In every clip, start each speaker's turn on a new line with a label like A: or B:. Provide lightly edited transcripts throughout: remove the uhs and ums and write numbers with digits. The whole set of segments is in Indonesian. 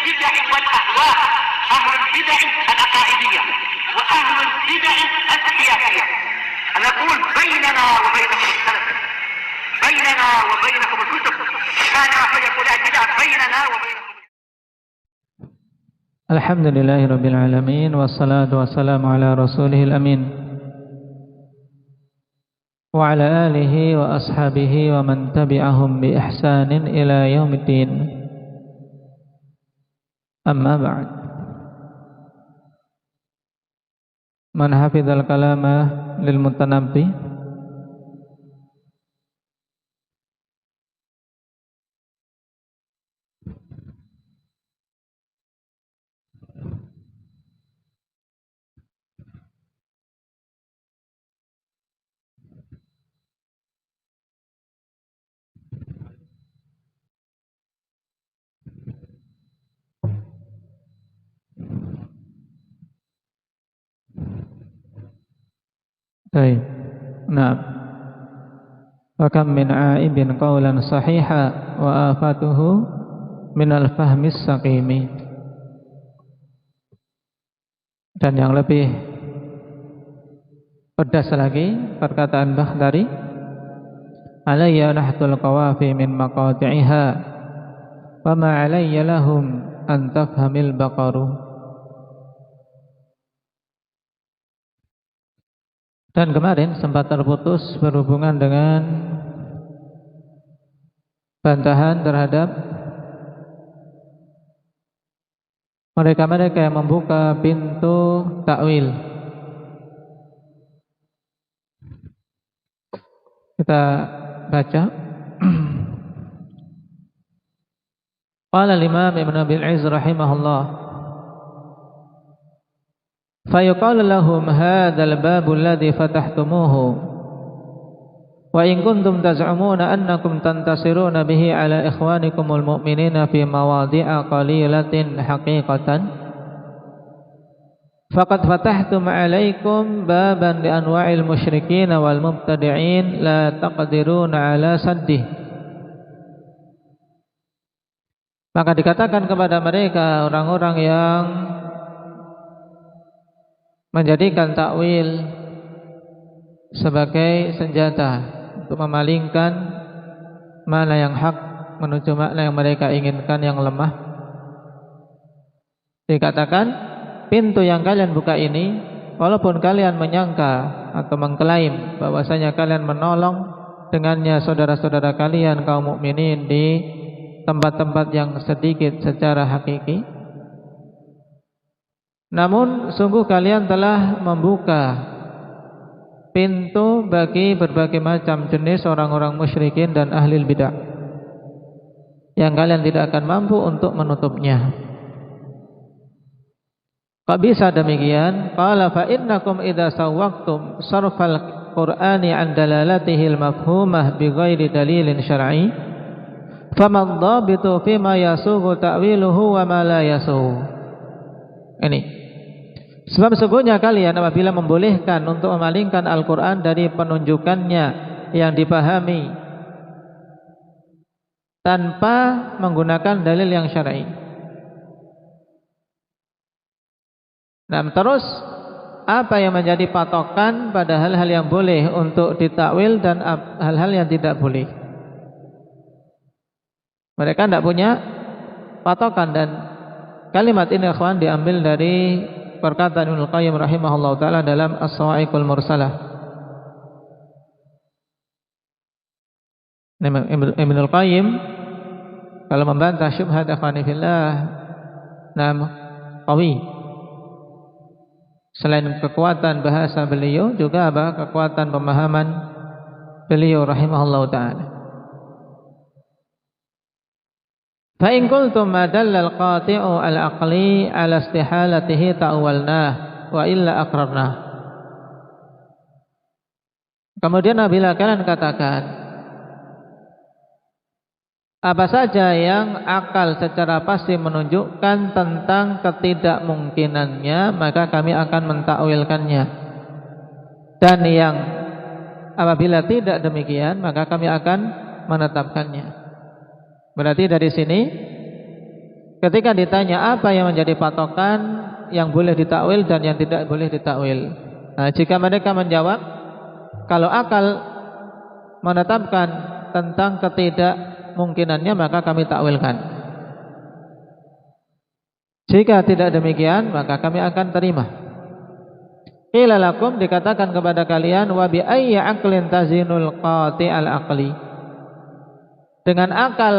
A: البدع والأهواء، أهل البدع العقائدية وأهل البدع السياسية. نقول بيننا وبينكم السلف، بيننا وبينكم الكتب، كان فيقول البدع بيننا وبينكم.
B: Alhamdulillahirabbil alamin wassalatu wassalamu ala rasulihil amin wa ala alihi wa ashabihi wa man tabi'ahum bi ihsanin ila yaumiddin. Amma ba'd. Man hafizal kalama lil mutanabbi Baik. Nah. Wa kam min aibin qawlan sahiha wa afatuhu min al-fahmis saqimi. Dan yang lebih pedas lagi perkataan Bakhdari, alayya nahtul qawafi min maqati'iha wa ma alayya lahum an tafhamil baqaru. Dan kemarin sempat terputus berhubungan dengan bantahan terhadap mereka-mereka yang membuka pintu takwil. Kita baca. Qala al-Imam Ibn Abil Izz rahimahullah, fayuqalu lahum hadzal babul ladzi fatahtumuhu wa in kuntum taz'umuna annakum tantasiruna bihi ala ikhwanikumul mu'minina fi mawadhi'a qalilatin haqiqatan faqad fatahtum 'alaikum baban li anwa'il musyrikin wal mubtadi'in la taqdiruna 'ala saddih. Maka dikatakan kepada mereka orang-orang yang menjadikan takwil sebagai senjata untuk memalingkan mana yang hak menuju makna yang mereka inginkan yang lemah. Dikatakan pintu yang kalian buka ini, walaupun kalian menyangka atau mengklaim bahwasanya kalian menolong dengannya saudara-saudara kalian kaum mukminin di tempat-tempat yang sedikit secara hakiki, namun sungguh kalian telah membuka pintu bagi berbagai macam jenis orang-orang musyrikin dan ahli bidah yang kalian tidak akan mampu untuk menutupnya. Kok bisa demikian? Qala fa innakum idza sawwaqtum sarfal Qur'ani an dalalatihi al-mafhumah bighairi dalilin syar'i faman dhabitu fima yasughu ta'wiluhu wa ma la yasughu. Ini sebab sesungguhnya kalian apabila membolehkan untuk memalingkan Al-Quran dari penunjukannya yang dipahami tanpa menggunakan dalil yang syar'i. Nah, terus apa yang menjadi patokan pada hal-hal yang boleh untuk ditakwil dan hal-hal yang tidak boleh? Mereka tidak punya patokan, dan kalimat ini ikhwan diambil dari perkataan Ibnu Qayyim rahimahullah ta'ala dalam As-Sawa'iqul Mursalah. Ibnu Qayyim kalau membantah syubhat ikhwani fillah, qawi. Selain kekuatan bahasa beliau, juga kekuatan pemahaman beliau rahimahullah ta'ala. Fa in qultum ma dalla al-qati'u al-aqli ala istihalatihi ta'awwalnah wa illa aqrarnah. Kemudian bila kalian katakan apa saja yang akal secara pasti menunjukkan tentang ketidakmungkinannya, maka kami akan mentakwilkannya. Dan yang apabila tidak demikian, maka kami akan menetapkannya. Berarti dari sini ketika ditanya apa yang menjadi patokan yang boleh ditakwil dan yang tidak boleh ditakwil. Nah, jika mereka menjawab kalau akal menetapkan tentang ketidakmungkinannya, maka kami takwilkan. Jika tidak demikian, maka kami akan terima. Qila lakum, dikatakan kepada kalian, wa bi ayyi aqlin tazinul qati'al aqli, dengan akal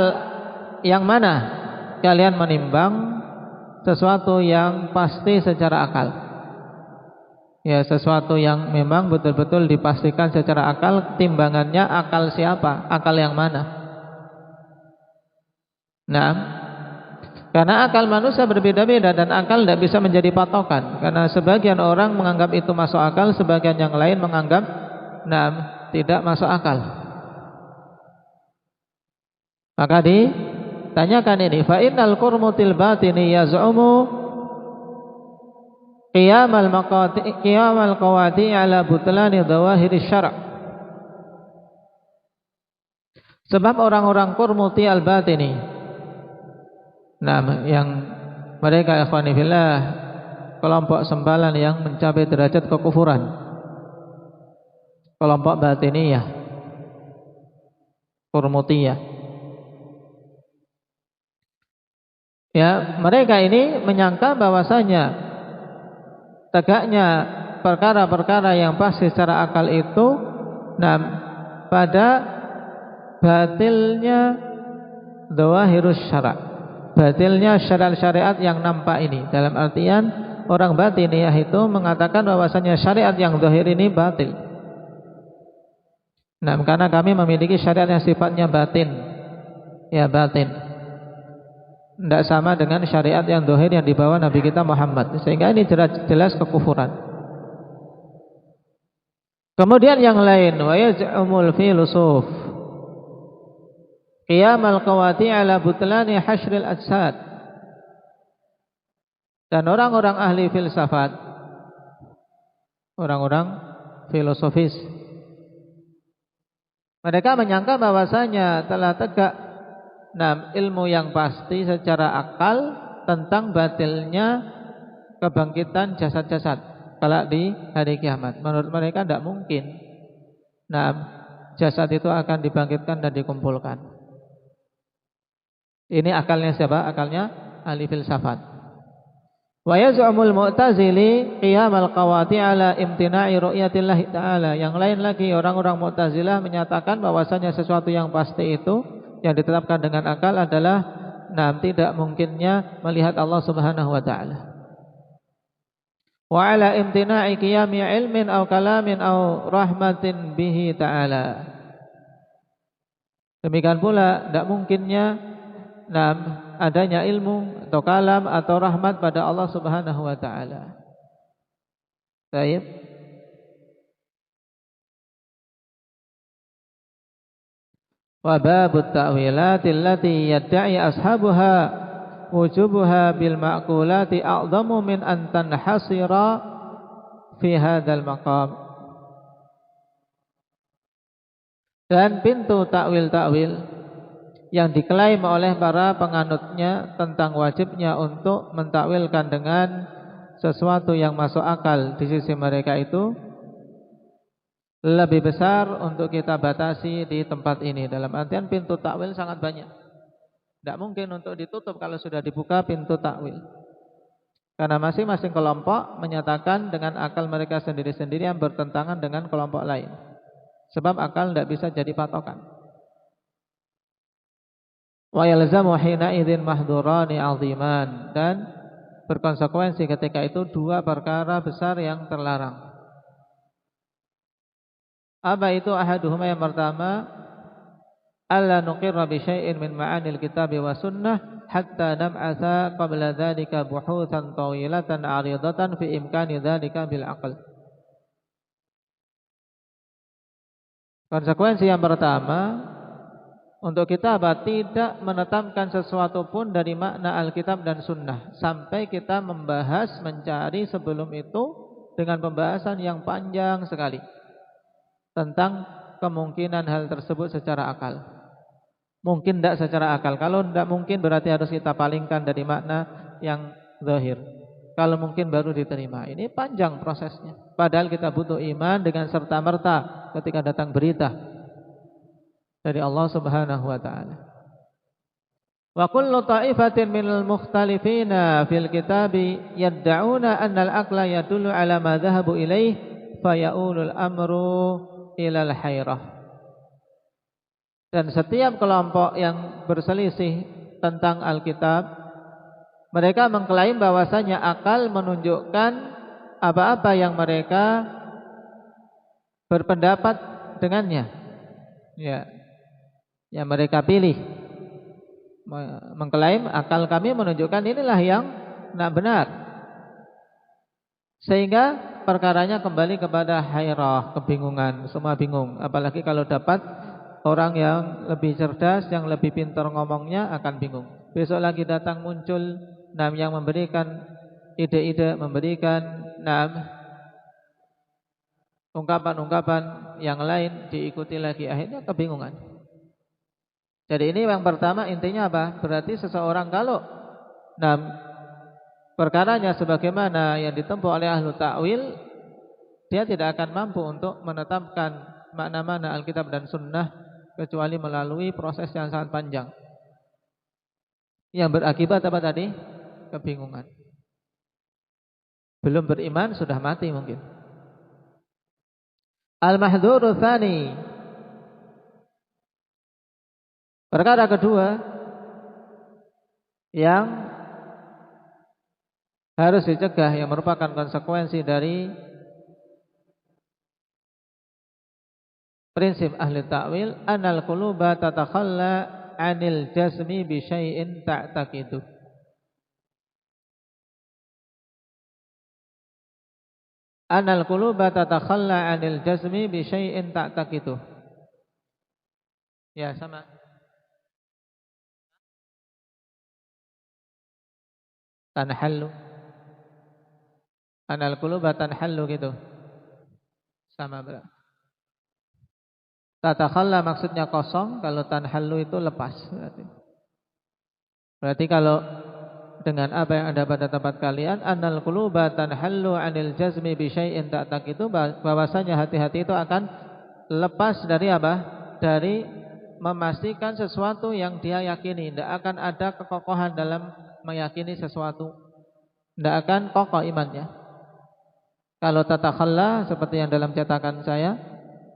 B: yang mana kalian menimbang sesuatu yang pasti secara akal. Ya, sesuatu yang memang betul-betul dipastikan secara akal. Timbangannya akal siapa? Akal yang mana? Nah, karena akal manusia berbeda-beda dan akal tidak bisa menjadi patokan. Karena sebagian orang menganggap itu masuk akal, sebagian yang lain menganggap tidak masuk akal. Maka ditanyakan ini, fa innal qurmutil batini yaz'umu qiyamal qawati ala butlani dhawahiri syara'. Sebab orang-orang qurmuti al-batini, yang mereka ikhwani fillah kelompok sembalan yang mencapai derajat kekufuran, kelompok batiniyah, qurmutiyah. Ya, mereka ini menyangka bahwasanya tegaknya perkara-perkara yang pasti secara akal itu pada batilnya dhawahirus syara', batilnya syariat yang nampak ini. Dalam artian orang batiniyah itu mengatakan bahwasanya syariat yang zahir ini batil. Karena kami memiliki syariat yang sifatnya batin. Ya, batin. Tidak sama dengan syariat yang zahir yang dibawa Nabi kita Muhammad. Sehingga ini jelas kekufuran. Kemudian yang lain, wa yaz'umul filusuf qiyamal qawati ala butlani hasyril ajsad. Dan orang-orang ahli filsafat, orang-orang filosofis, mereka menyangka bahwasanya telah tegak ilmu yang pasti secara akal tentang batilnya kebangkitan jasad-jasad kelak di hari kiamat. Menurut mereka tidak mungkin jasad itu akan dibangkitkan dan dikumpulkan. Ini akalnya siapa? Akalnya ahli filsafat. Wa yaz'umul mu'tazili qiyamal qawati ala imtina'i ru'yatillah ta'ala. Yang lain lagi, orang-orang Mu'tazilah menyatakan bahwasanya sesuatu yang pasti itu yang ditetapkan dengan akal adalah tidak mungkinnya melihat Allah Subhanahu wa taala. Wa ala imtina'i qiyami ilmin aw kalamin aw rahmatin bihi ta'ala. Demikian pula tidak mungkinnya adanya ilmu atau kalam atau rahmat pada Allah Subhanahu wa taala. Baik. Wa babut ta'wilati allati yadda'i ashabuha wujubuha bil ma'qulati a'zamu min an tanhasira fi hadzal maqam. Dan pintu takwil-takwil yang diklaim oleh para penganutnya tentang wajibnya untuk mentakwilkan dengan sesuatu yang masuk akal di sisi mereka itu lebih besar untuk kita batasi di tempat ini. Dalam artian pintu takwil sangat banyak. Tidak mungkin untuk ditutup kalau sudah dibuka pintu takwil. Karena masing-masing kelompok menyatakan dengan akal mereka sendiri-sendiri yang bertentangan dengan kelompok lain. Sebab akal tidak bisa jadi patokan. Wa yalzamu hina idzin mahdurani 'aziman, dan berkonsekuensi ketika itu dua perkara besar yang terlarang. Apa itu? Ahaduhuma, yang pertama, alla nuqirra bi syai'in min ma'anil kitabi wa sunnah hatta nam'atha qabla dzalika buhutsan tawilatan 'aridatan fi imkani dzalika bil aql. Konsekuensi yang pertama, untuk kita tidak menetapkan sesuatu pun dari makna Alkitab dan Sunnah sampai kita membahas, mencari sebelum itu dengan pembahasan yang panjang sekali tentang kemungkinan hal tersebut secara akal. Mungkin tidak secara akal. Kalau tidak mungkin berarti harus kita palingkan dari makna yang zahir. Kalau mungkin baru diterima. Ini panjang prosesnya. Padahal kita butuh iman dengan serta-merta ketika datang berita dari Allah Subhanahu wa taala. Wa kullu ta'ifatin minal mukhtalifina fil kitabi yad'una anna al-aqla yadullu ala ma dhahabu ilaih faya'ulul amru ilal hayrah. Dan setiap kelompok yang berselisih tentang Alkitab, mereka mengklaim bahwasanya akal menunjukkan apa-apa yang mereka berpendapat dengannya. Ya, yang mereka pilih. Mengklaim akal kami menunjukkan inilah yang benar. Sehingga perkaranya kembali kepada hayrah, kebingungan, semua bingung. Apalagi kalau dapat orang yang lebih cerdas, yang lebih pintar ngomongnya akan bingung. Besok lagi datang muncul yang memberikan ide-ide, memberikan ungkapan-ungkapan yang lain, diikuti lagi, akhirnya kebingungan. Jadi ini yang pertama, intinya apa? Berarti seseorang kalau perkaranya sebagaimana yang ditempuh oleh ahlu ta'wil, dia tidak akan mampu untuk menetapkan makna-makna Alkitab dan Sunnah kecuali melalui proses yang sangat panjang yang berakibat apa tadi? Kebingungan. Belum beriman sudah mati mungkin. Al-mahdhuru tsani, perkara kedua yang harus dicegah, yang merupakan konsekuensi dari prinsip ahli ta'wil, anal quluba tatakhalla 'anil jazmi bi syai'in ta'taqidu. Anal quluba tatakhalla 'anil jazmi bi syai'in ta'taqidu. Ya, sama. Tanhallu. Anal quluba tanhallu gitu. Sama berarti. Tatakhalla maksudnya kosong, kalau tanhallu itu lepas. Berarti kalau dengan apa yang ada pada tempat kalian, annal quluba tanhallu 'anil jazmi bi syai'in ta'taq, itu bahwasanya hati-hati itu akan lepas dari apa? Dari memastikan sesuatu yang dia yakini. Tidak akan ada kekokohan dalam meyakini sesuatu. Tidak akan kokoh imannya. Kalau tatakhalla seperti yang dalam cetakan saya,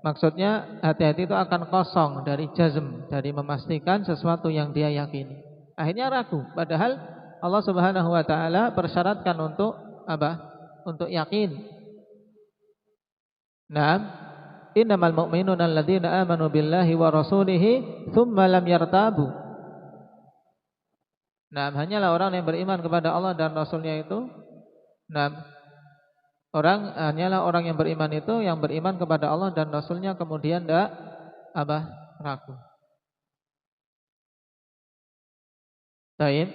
B: maksudnya hati-hati itu akan kosong dari jazm, dari memastikan sesuatu yang dia yakini. Akhirnya ragu, padahal Allah Subhanahu wa taala persyaratkan untuk apa? Untuk yakin. Naam, innamal mu'minuna alladzina amanu billahi wa rasulihi tsumma lam yartabu. Naam, hanyalah orang yang beriman kepada Allah dan Rasulnya itu, hanyalah orang yang beriman itu yang beriman kepada Allah dan Rasulnya kemudian tidak ragu. Baik.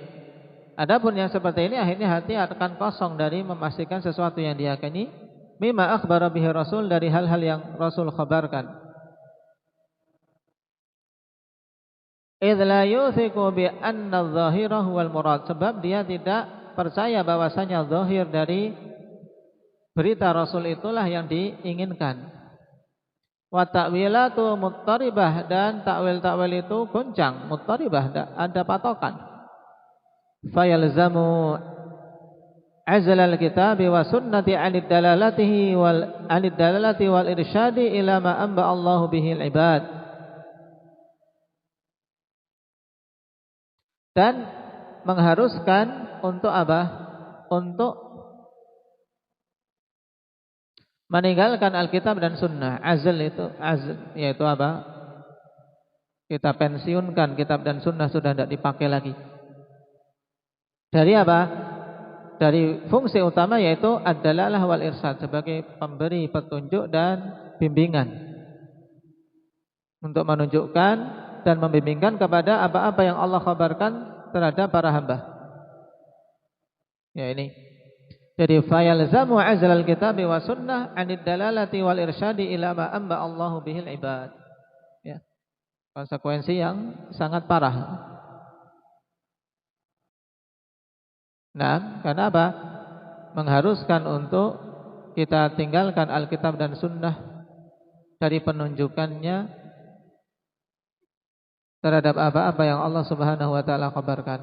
B: Adapun yang seperti ini akhirnya hati akan kosong dari memastikan sesuatu yang diyakini, mimma akhbara bihi Rasul, dari hal-hal yang Rasul khabarkan. Idz la yuthiqu bi anna adh-dhahira huwal murad, sebab dia tidak percaya bahwasanya zahir dari berita Rasul itulah yang diinginkan. Wa ta'wilatu muttaribah, dan takwil-takwil itu goncang, muttaribah, ada patokan. Fayalzamu azla al-kitabi wa sunnati 'anid dalalati wal irsyadi ila ma amba Allahu bihi al-ibad. Dan mengharuskan untuk apa? Untuk meninggalkan Alkitab dan Sunnah. Azl yaitu apa? Kita pensiunkan kitab dan Sunnah, sudah tidak dipakai lagi. Dari apa? Dari fungsi utama yaitu ad-dalalah wal irsyad, sebagai pemberi petunjuk dan bimbingan, untuk menunjukkan dan membimbingkan kepada apa-apa yang Allah kabarkan terhadap para hamba. Ya ini. Jadi fayalzamu azlal kitabi wa sunnah 'anid dalalati wal irsyadi ila ma amba Allahu bihil ibad. Ya. Konsekuensi yang sangat parah. Nah, karena apa? Mengharuskan untuk kita tinggalkan Alkitab dan Sunnah dari penunjukannya terhadap apa-apa yang Allah Subhanahu wa taala kabarkan.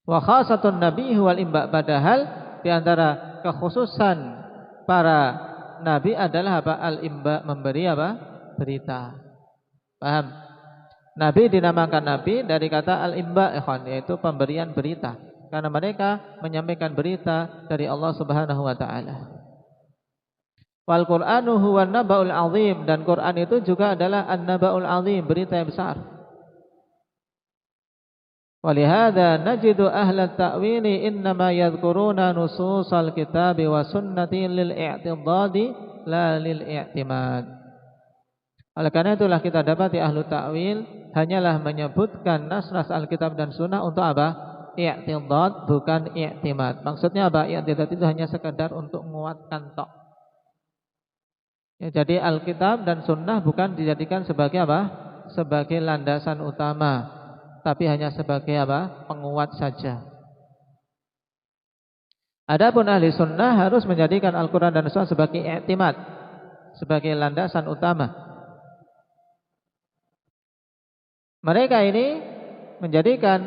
B: Wa khasatun nabi wal imba, padahal di antara kekhususan para nabi adalah apa? Al-imba, memberi apa? Berita. Paham? Nabi dinamakan nabi dari kata al-imba, yaitu pemberian berita. Karena mereka menyampaikan berita dari Allah Subhanahu wa taala. Wal Qur'anu huwan naba'ul azim, dan Quran itu juga adalah an-naba'ul azim, berita yang besar. Walihada najidu ahla ta'wili innama yadhkuruna nususal kitabi wa sunnati lil i'tidadi la lil i'timad. Oleh karena itulah kita dapati ahlu ta'wil hanyalah menyebutkan nas-nas Alkitab dan Sunnah untuk apa? I'tidad, bukan i'timad. Maksudnya apa? I'tidad itu hanya sekedar untuk menguatkan tok. Ya, jadi Alkitab dan Sunnah bukan dijadikan sebagai apa? Sebagai landasan utama, tapi hanya sebagai apa? Penguat saja. Adapun ahli Sunnah harus menjadikan Al-Quran dan Sunnah sebagai i'timad, sebagai landasan utama. Mereka ini menjadikan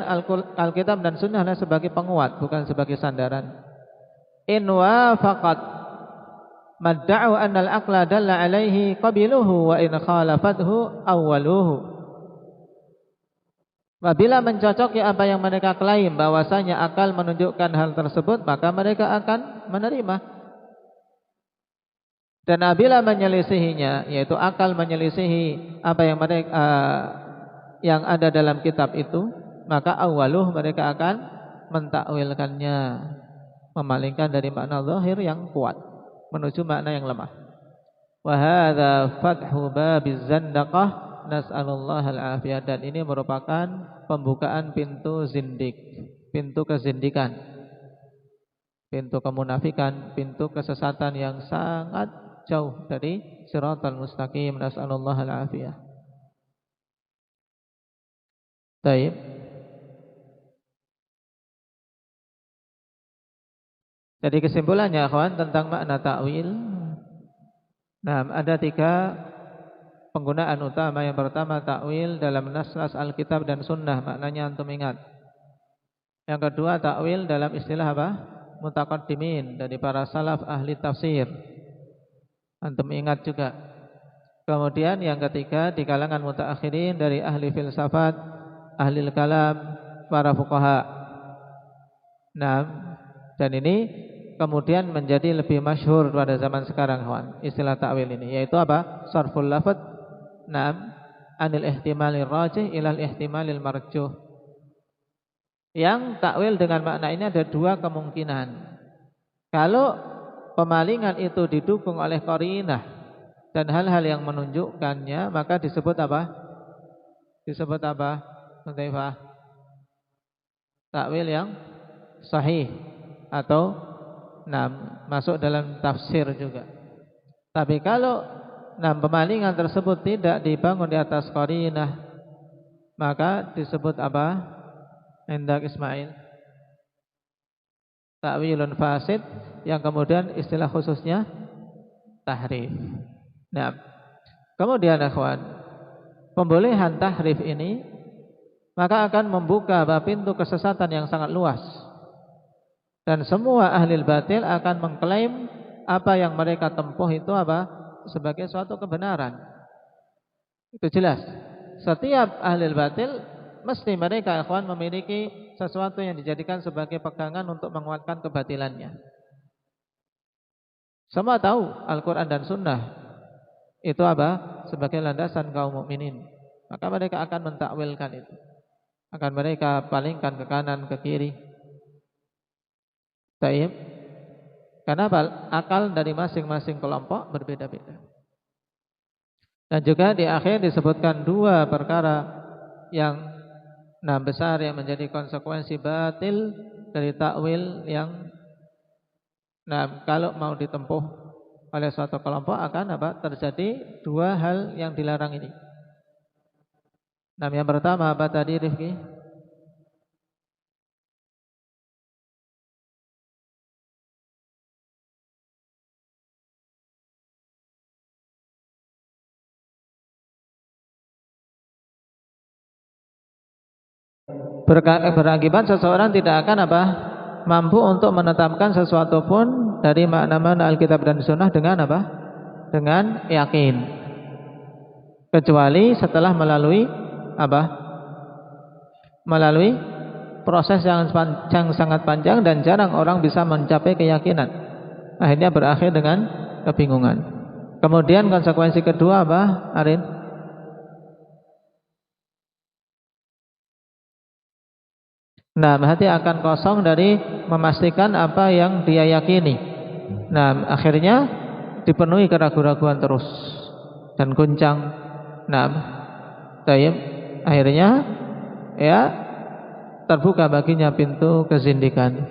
B: Alkitab dan Sunnah sebagai penguat, bukan sebagai sandaran. In wafaqat madda'u annal aqla dalla alaihi qabiluhu wa in khalafathu awwaluhu. Apabila mencocoki apa yang mereka klaim bahwasanya akal menunjukkan hal tersebut, maka mereka akan menerima. Dan apabila menyelisihinya, yaitu akal menyelisihi apa yang mereka yang ada dalam kitab itu, maka awwaluh, mereka akan mentakwilkannya, memalingkan dari makna zahir yang kuat menuju makna yang lemah. Wa hadza fathu babiz zandaqah, nas'alullah al-afiyah, dan ini merupakan pembukaan pintu zindik, pintu kezindikan, pintu kemunafikan, pintu kesesatan yang sangat jauh dari siratal mustaqim. Nas'alullah al-afiyah. Baik. Jadi kesimpulannya akhwan tentang makna ta'wil. Nah, ada 3 penggunaan utama. Yang pertama ta'wil dalam nas-nas Alkitab dan Sunnah, maknanya antum ingat. Yang kedua ta'wil dalam istilah apa? Mutaqaddimin, dari para salaf ahli tafsir, antum ingat juga. Kemudian yang ketiga di kalangan mutaakhirin dari ahli filsafat, ahli kalam, para fuqaha. Nah, dan ini kemudian menjadi lebih masyhur pada zaman sekarang, kawan, istilah ta'wil ini, yaitu apa? Sarful lafadz, anil ihtimalil rajih ilal ihtimalil marjuh. Yang ta'wil dengan makna ini ada 2 kemungkinan. Kalau pemalingan itu didukung oleh qarinah dan hal-hal yang menunjukkannya, maka disebut apa? Disebut apa? Mutaifah. Ta'wil yang sahih atau masuk dalam tafsir juga. Tapi kalau pemalingan tersebut tidak dibangun di atas qarinah, maka disebut apa? Indak Ismail, ta'wilun fasid, yang kemudian istilah khususnya tahrif. Nah, kemudian akhwan, pembolehan tahrif ini maka akan membuka pintu kesesatan yang sangat luas. Dan semua ahli batil akan mengklaim apa yang mereka tempuh itu apa? Sebagai suatu kebenaran. Itu jelas. Setiap ahli batil mesti mereka ikhwan memiliki sesuatu yang dijadikan sebagai pegangan untuk menguatkan kebatilannya. Semua tahu Al-Quran dan Sunnah itu apa? Sebagai landasan kaum mukminin. Maka mereka akan mentakwilkan itu. Akan mereka palingkan ke kanan, ke kiri. Taib. Karena akal dari masing-masing kelompok berbeda-beda. Dan juga di akhir disebutkan 2 perkara yang besar yang menjadi konsekuensi batil dari takwil yang kalau mau ditempuh oleh suatu kelompok akan terjadi 2 hal yang dilarang ini. Nah, yang pertama apa tadi, Rifki? Berakibat seseorang tidak akan apa? Mampu untuk menetapkan sesuatu pun dari makna-makna Alkitab dan Sunnah dengan apa? Dengan yakin. Kecuali setelah melalui apa? Melalui proses yang sangat panjang dan jarang orang bisa mencapai keyakinan. Akhirnya berakhir dengan kebingungan. Kemudian konsekuensi kedua apa, Arin? Nah, hati akan kosong dari memastikan apa yang dia yakini. Nah, akhirnya dipenuhi keraguan-raguan terus dan guncang. Nah, akhirnya ya terbuka baginya pintu kezindikan.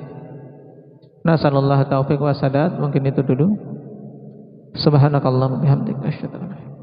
B: Nasallallahu taufiq wa sadad. Mungkin itu dulu. Subhanakallahumma bihamdika asyhadu an la ilaha illa anta